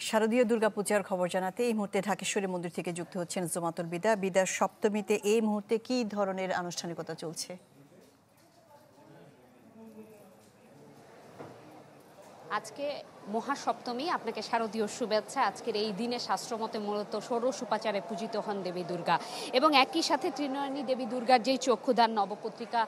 শারদীয় দুর্গাপূজার খবর জানাতে এই মুহূর্তে ঢাকেশ্বরী মন্দির থেকে যুক্ত হচ্ছেন জুমাতুল বিদা। বিদার সপ্তমীতে এই মুহূর্তে কি ধরনের আনুষ্ঠানিকতা চলছে? আজকে মহাসপ্তমী, আপনাকে শারদীয় শুভেচ্ছা। আজকের এই দিনে শাস্ত্রমতে মূলত ষোড়শ উপাচারে পূজিত হন দেবী দুর্গা এবং একই সাথে ত্রিনয়নী দেবী দুর্গার যেই চক্ষুদান, নবপত্রিকা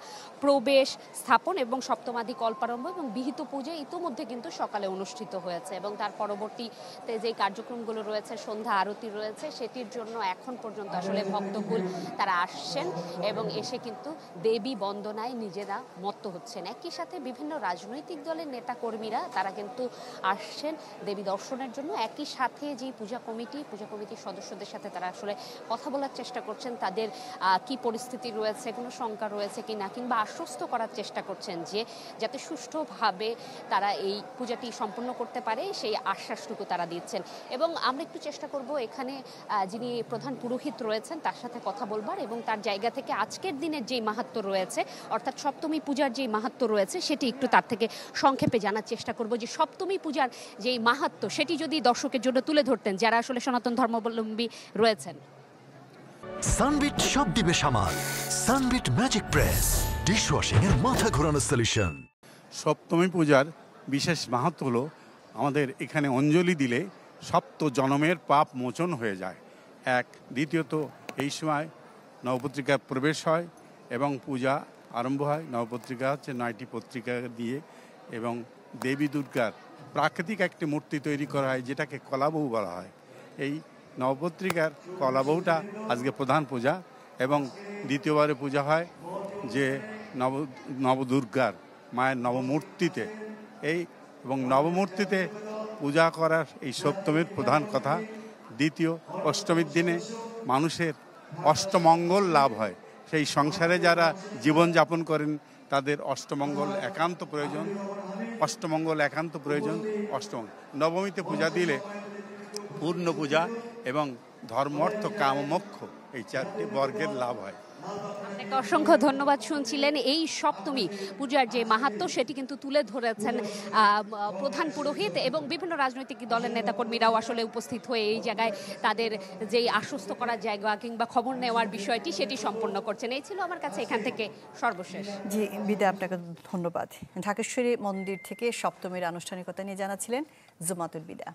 প্রবেশ, স্থাপন এবং সপ্তমাদি কল্পারম্ভ এবং বিহিত পূজা ইতোমধ্যে কিন্তু সকালে অনুষ্ঠিত হয়েছে এবং তার পরবর্তীতে যেই কার্যক্রমগুলো রয়েছে, সন্ধ্যা আরতি রয়েছে, সেটির জন্য এখন পর্যন্ত আসলে ভক্তকুল তারা আসছেন এবং এসে কিন্তু দেবী বন্দনায় নিজেরা মত্ত হচ্ছেন। একই সাথে বিভিন্ন রাজনৈতিক দলের নেতাকর্মীরা তারা কিন্তু আসছেন দেবী দর্শনের জন্য। একই সাথে যে পূজা কমিটির সদস্যদের সাথে তারা আসলে কথা বলার চেষ্টা করছেন, তাদের কি পরিস্থিতি রয়েছে, কোনো শঙ্কা রয়েছে কিনা, কিংবা আশ্বস্ত করার চেষ্টা করছেন যে যাতে সুষ্ঠুভাবে তারা এই পূজাটি সম্পন্ন করতে পারে, সেই আশ্বাসটুকু তারা দিচ্ছেন। এবং আমরা একটু চেষ্টা করব এখানে যিনি প্রধান পুরোহিত রয়েছেন তার সাথে কথা বলবার এবং তার জায়গা থেকে আজকের দিনের যেই মাহাত্ম্য রয়েছে, অর্থাৎ সপ্তমী পূজার যেই মাহাত্ম্য রয়েছে, সেটি একটু তার থেকে সংক্ষেপে জানার চেষ্টা করব যে সপ্তমী পূজার যেই মাহাত্ম্য সেটি যদি দর্শকের জন্য তুলে ধরতেন যারা আসলে সনাতন ধর্মাবলম্বী রয়েছেন। সানবিট সব দিবে সামাল। সানবিট ম্যাজিক প্রেস ডিশওয়াশিং এর মাথা ঘোরানো সলিউশন। সপ্তমী পূজার বিশেষ মাহাত্ম্য হলো আমাদের এখানে অঞ্জলি দিলে সপ্ত জনমের পাপ মোচন হয়ে যায়। এক, দ্বিতীয়ত এই সময় নবপত্রিকা প্রবেশ হয় এবং পূজা আরম্ভ হয়। নবপত্রিকা হচ্ছে 9টি পত্রিকা দিয়ে এবং দেবী দুর্গার প্রাকৃতিক একটি মূর্তি তৈরি করা হয় যেটাকে কলাবউ বলা হয়। এই নবপত্রিকার কলাবউটা আজকে প্রধান পূজা এবং দ্বিতীয়বারে পূজা হয় যে নবদুর্গার মায়ের নবমূর্তিতে। এবং নবমূর্তিতে পূজা করার এই সপ্তমীর প্রধান কথা। দ্বিতীয়, অষ্টমীর দিনে মানুষের অষ্টমঙ্গল লাভ হয়। সেই সংসারে যারা জীবনযাপন করেন তাদের অষ্টমঙ্গল একান্ত প্রয়োজন। নবমীতে পূজা দিলে পূর্ণ পূজা এবং ধর্ম, অর্থ, কাম, মোক্ষ এই 4টি বর্গের লাভ হয়। আপনাকে অসংখ্য ধন্যবাদ। শুনছিলেন এই সপ্তমী পূজার যে মাহাত্ম্য সেটি কিন্তু তুলে ধরেছেন প্রধান পুরোহিত এবং বিভিন্ন রাজনৈতিক দলের নেতাকর্মীরাও আসলে উপস্থিত হয়ে এই জায়গায় তাদের যেই আশ্বস্ত করার জায়গা কিংবা খবর নেওয়ার বিষয়টি সেটি সম্পন্ন করছেন। এই ছিল আমার কাছে এখান থেকে সর্বশেষ। জি বিদা, আপনাকে ধন্যবাদ। ঢাকেশ্বরী মন্দির থেকে সপ্তমীর আনুষ্ঠানিকতা নিয়ে জানাচ্ছিলেন জুমাতুল বিদা।